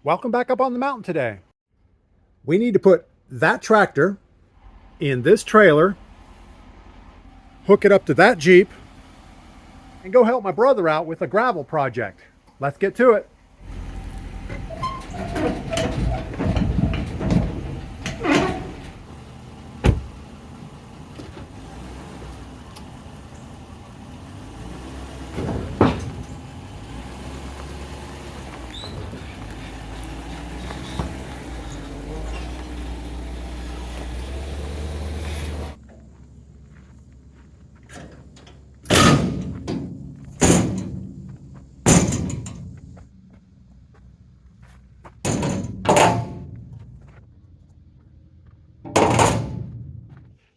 Welcome back up on the mountain today. We need to put that tractor in this trailer, hook it up to that Jeep, and go help my brother out with a gravel project. Let's get to it.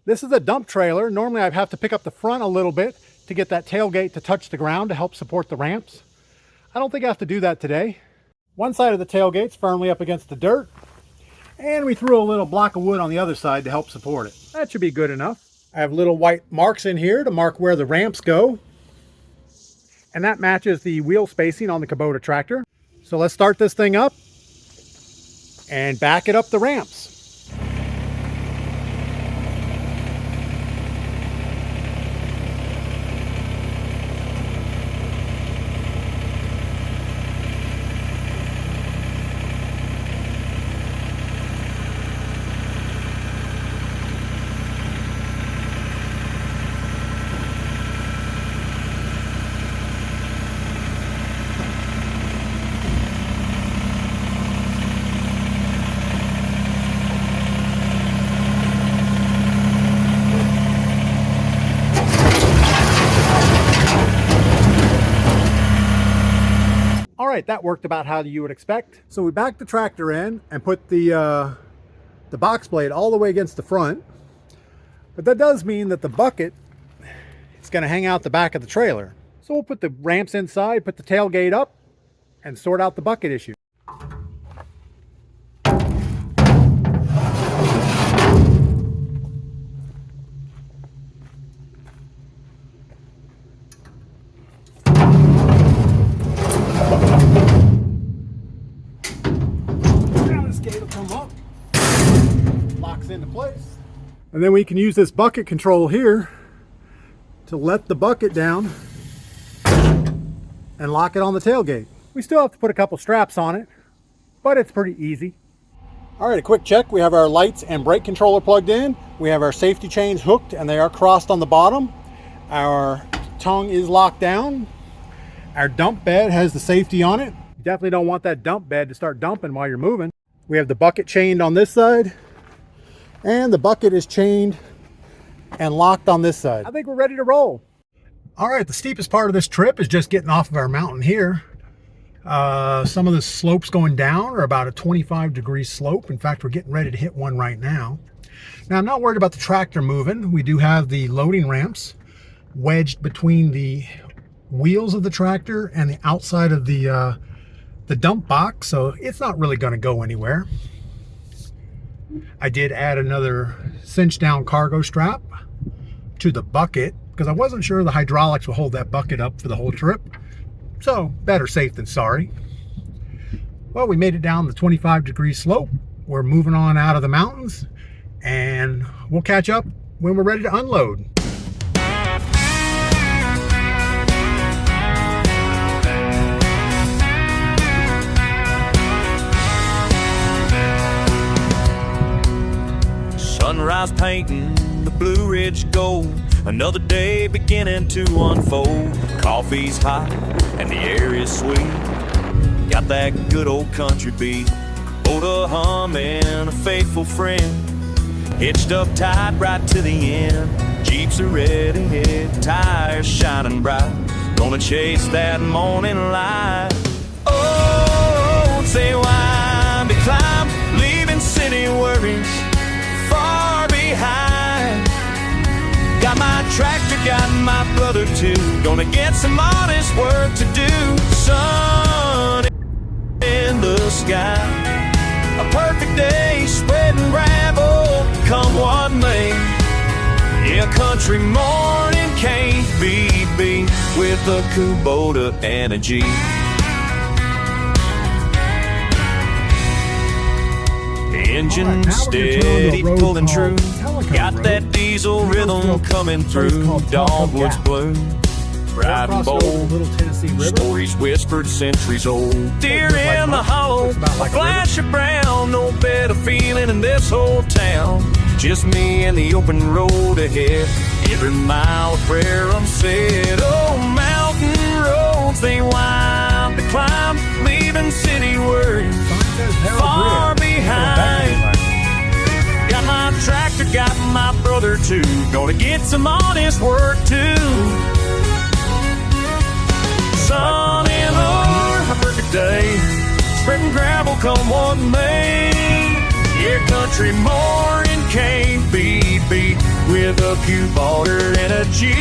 This is a dump trailer. Normally I'd have to pick up the front a little bit to get that tailgate to touch the ground to help support the ramps. I don't think I have to do that today. One side of the tailgate's firmly up against the dirt, and we threw a little block of wood on the other side to help support it. That should be good enough. I have little white marks in here to mark where the ramps go, and that matches the wheel spacing on the Kubota tractor. So let's start this thing up and back it up the ramps. All right, that worked about how you would expect. So we backed the tractor in and put the box blade all the way against the front. But that does mean that the bucket is going to hang out the back of the trailer. So we'll put the ramps inside, put the tailgate up, and sort out the bucket issue. Into place, and then we can use this bucket control here to let the bucket down and lock it on the tailgate. We still have to put a couple straps on it, but it's pretty easy. All right, a quick check. We have our lights and brake controller plugged in. We have our safety chains hooked and they are crossed on the bottom. Our tongue is locked down. Our dump bed has the safety on it. You definitely don't want that dump bed to start dumping while you're moving. We have the bucket chained on this side, and the bucket is chained and locked on this side. I think we're ready to roll. All right, the steepest part of this trip is just getting off of our mountain here. Some of the slopes going down are about a 25-degree slope. In fact, we're getting ready to hit one right now. Now, I'm not worried about the tractor moving. We do have the loading ramps wedged between the wheels of the tractor and the outside of the dump box, so it's not really going to go anywhere. I did add another cinch down cargo strap to the bucket because I wasn't sure the hydraulics will hold that bucket up for the whole trip. So better safe than sorry. Well, we made it down the 25-degree slope. We're moving on out of the mountains, and we'll catch up when we're ready to unload. Sunrise painting the Blue Ridge gold. Another day beginning to unfold. Coffee's hot and the air is sweet. Got that good old country beat. Motor humming, a faithful friend. Hitched up tight right to the end. Jeeps are ready, tires shining bright. Gonna chase that morning light. Oh, say why be climbed, leaving city worries far behind. Got my tractor, got my brother too. Gonna get some honest work to do. Sun in the sky, a perfect day, spreading gravel, come what may. Yeah, country morning can't be beat with a Kubota and a Jeep. Engine All right, now we're gonna turn on the steady, road pulling called true. Telecom Got Road. that diesel It goes rhythm through a coming place through. called Telecom Dogwood's Gap. blue. We're Riding crossing over the bold. Little Tennessee River. Stories whispered centuries old. Deer looks like in the much. hollow, Looks about like a a flash of brown. No better feeling in this whole town. Just me and the open road ahead. Every mile of prayer unsaid. Oh, mountain roads, they wind to climb, leaving city worries far behind. Got my tractor, got my brother too. Gonna get some honest work too. Sun in a perfect day, spreading gravel come what may. Yeah, country morning can't be beat with a KUBOTA and a G.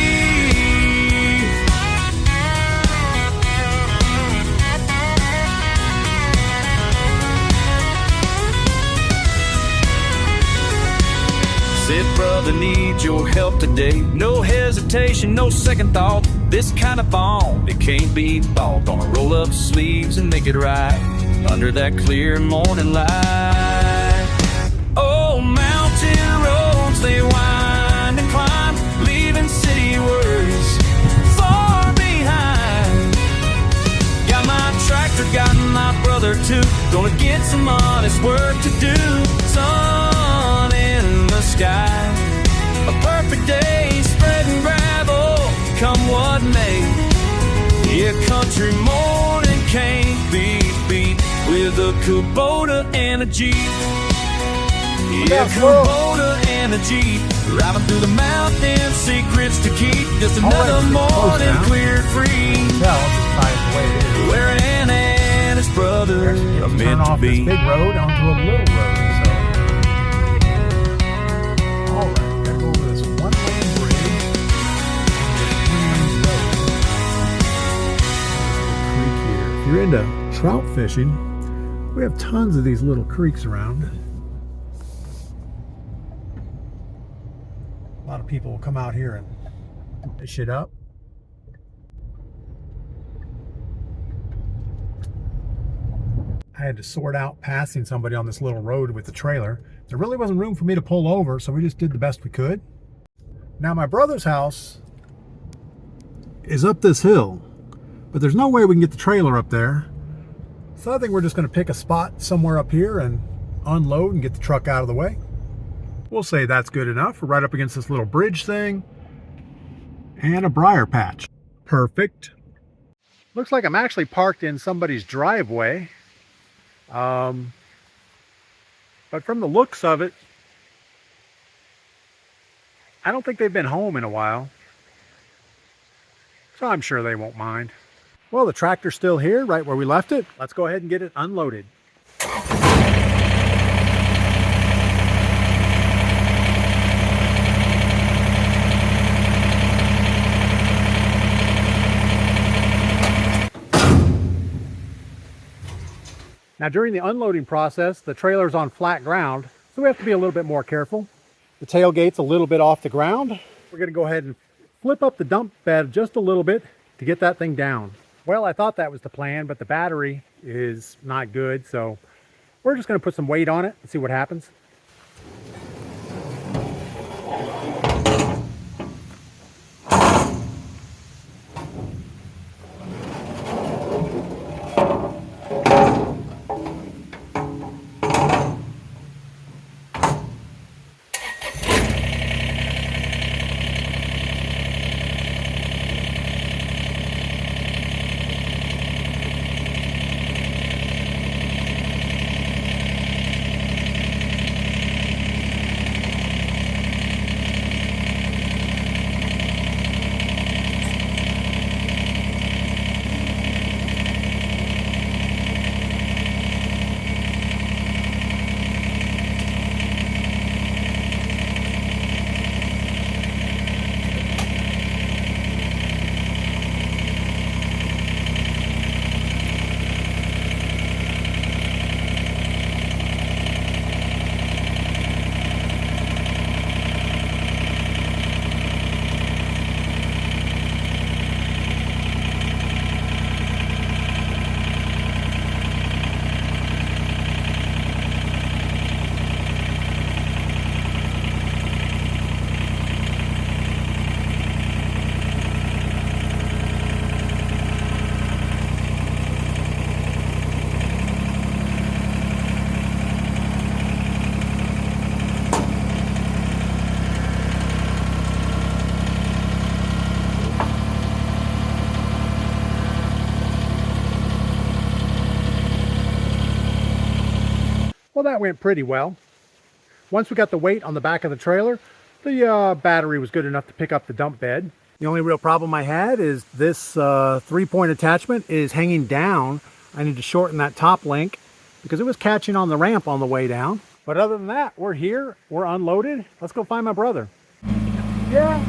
Said, brother, need your help today. No hesitation, no second thought. This kind of bond, it can't be bought. Gonna roll up sleeves and make it right under that clear morning light. Oh, mountain roads, they wind and climb, leaving city worries far behind. Got my tractor, got my brother too. Gonna get some honest work to do. Sun in the sky, a perfect day, spreading gravel, come what may. Yeah, country morning can't be beat with a KUBOTA and a Jeep. Yeah, KUBOTA and a Jeep, driving through the mountains, secrets to keep. Just another morning cleared free. Where Ann and his brother are meant to be. Big road onto a little road. So, all right, gotta go over this one-lane bridge. Creek here. If you're into trout fishing, we have tons of these little creeks around. A lot of people will come out here and fish it up. I had to sort out passing somebody on this little road with the trailer. There really wasn't room for me to pull over, so we just did the best we could. Now my brother's house is up this hill, but there's no way we can get the trailer up there. So I think we're just going to pick a spot somewhere up here and unload and get the truck out of the way. We'll say that's good enough. We're right up against this little bridge thing and a briar patch. Perfect. Looks like I'm actually parked in somebody's driveway. But from the looks of it, I don't think they've been home in a while. So I'm sure they won't mind. Well, the tractor's still here, right where we left it. Let's go ahead and get it unloaded. Now during the unloading process, the trailer's on flat ground, so we have to be a little bit more careful. The tailgate's a little bit off the ground. We're gonna go ahead and flip up the dump bed just a little bit to get that thing down. Well, I thought that was the plan, but the battery is not good, so we're just gonna put some weight on it and see what happens. Well, that went pretty well. Once we got the weight on the back of the trailer, the battery was good enough to pick up the dump bed. The only real problem I had is this 3-point attachment is hanging down. I need to shorten that top link because it was catching on the ramp on the way down. But other than that, we're here, we're unloaded. Let's go find my brother. Yeah,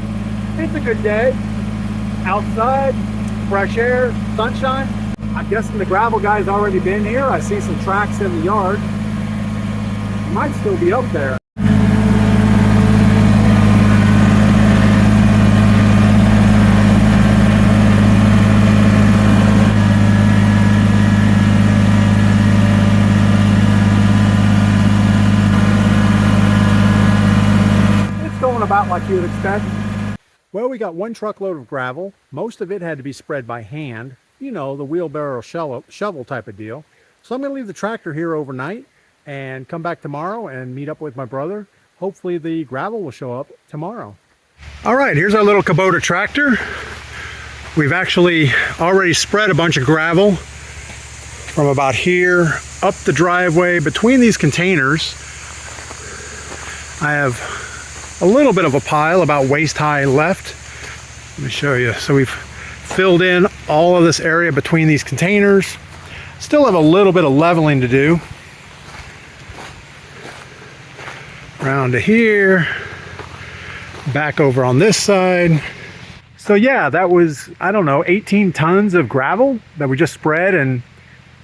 it's a good day. Outside, fresh air, sunshine. I'm guessing the gravel guy's already been here. I see some tracks in the yard. He might still be up there. About like you would expect. Well, we got 1 truckload of gravel. Most of it had to be spread by hand. You know, the wheelbarrow shovel type of deal. So I'm going to leave the tractor here overnight and come back tomorrow and meet up with my brother. Hopefully the gravel will show up tomorrow. All right, here's our little Kubota tractor. We've actually already spread a bunch of gravel from about here up the driveway between these containers. I have a little bit of a pile about waist high left. Let me show you. So we've filled in all of this area between these containers. Still have a little bit of leveling to do. Around to here, back over on this side. So yeah, that was, I don't know, 18 tons of gravel that we just spread and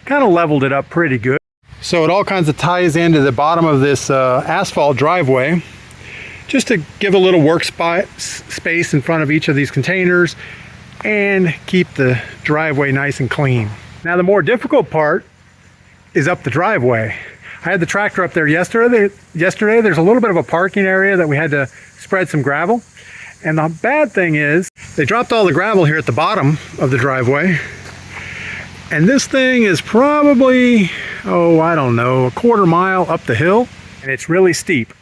kind of leveled it up pretty good. So it all kinds of ties into the bottom of this asphalt driveway, just to give a little work space in front of each of these containers and keep the driveway nice and clean. Now the more difficult part is up the driveway. I had the tractor up there yesterday. There's a little bit of a parking area that we had to spread some gravel. And the bad thing is they dropped all the gravel here at the bottom of the driveway. And this thing is probably, oh, I don't know, 1/4 mile up the hill, and it's really steep.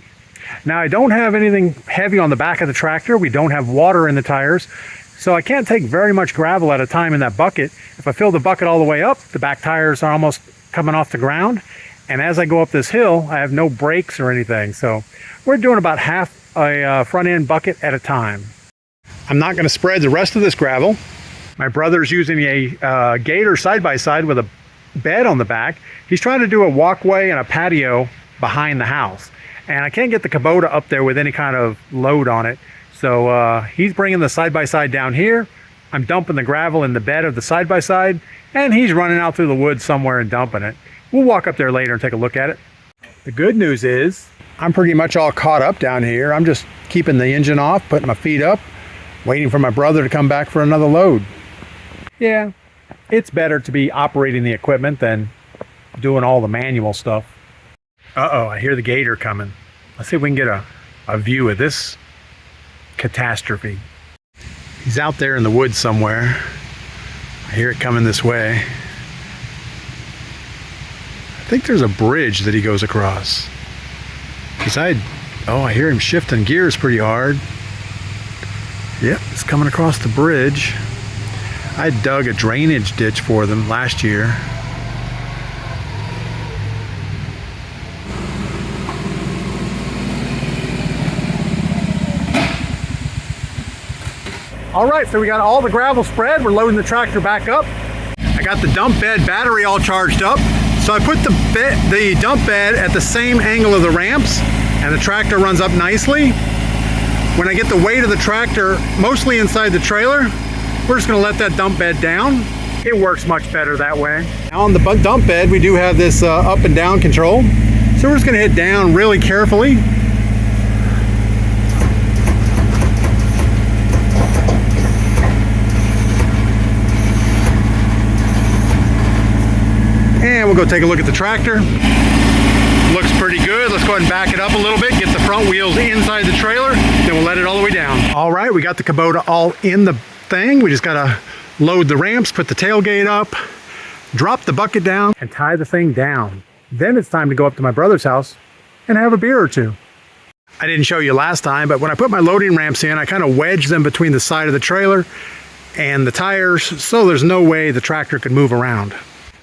Now I don't have anything heavy on the back of the tractor. We don't have water in the tires. So I can't take very much gravel at a time in that bucket. If I fill the bucket all the way up, the back tires are almost coming off the ground. And as I go up this hill, I have no brakes or anything. So we're doing about half a front end bucket at a time. I'm not going to spread the rest of this gravel. My brother's using a Gator side-by-side with a bed on the back. He's trying to do a walkway and a patio behind the house. And I can't get the Kubota up there with any kind of load on it. So he's bringing the side-by-side down here. I'm dumping the gravel in the bed of the side-by-side, and he's running out through the woods somewhere and dumping it. We'll walk up there later and take a look at it. The good news is I'm pretty much all caught up down here. I'm just keeping the engine off, putting my feet up, waiting for my brother to come back for another load. Yeah, it's better to be operating the equipment than doing all the manual stuff. Uh-oh, I hear the Gator coming. Let's see if we can get a view of this catastrophe. He's out there in the woods somewhere. I hear it coming this way. I think there's a bridge that he goes across. I hear him shifting gears pretty hard. Yep, it's coming across the bridge. I dug a drainage ditch for them last year. All right, so we got all the gravel spread. We're loading the tractor back up. I got the dump bed battery all charged up. So I put the dump bed at the same angle of the ramps, and the tractor runs up nicely. When I get the weight of the tractor mostly inside the trailer, we're just gonna let that dump bed down. It works much better that way. Now on the dump bed, we do have this up and down control. So we're just gonna hit down really carefully. And we'll go take a look at the tractor. Looks pretty good. Let's go ahead and back it up a little bit, get the front wheels inside the trailer, then we'll let it all the way down. All right, we got the Kubota all in the thing. We just gotta load the ramps, put the tailgate up, drop the bucket down, and tie the thing down. Then it's time to go up to my brother's house and have a beer or two. I didn't show you last time, but when I put my loading ramps in, I kind of wedged them between the side of the trailer and the tires, so there's no way the tractor could move around.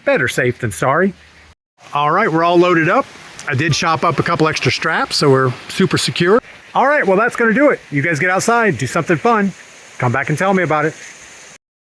Better safe than sorry. All right, we're all loaded up. I did shop up a couple extra straps, so we're super secure. All right, well, that's going to do it. You guys get outside, do something fun. Come back and tell me about it.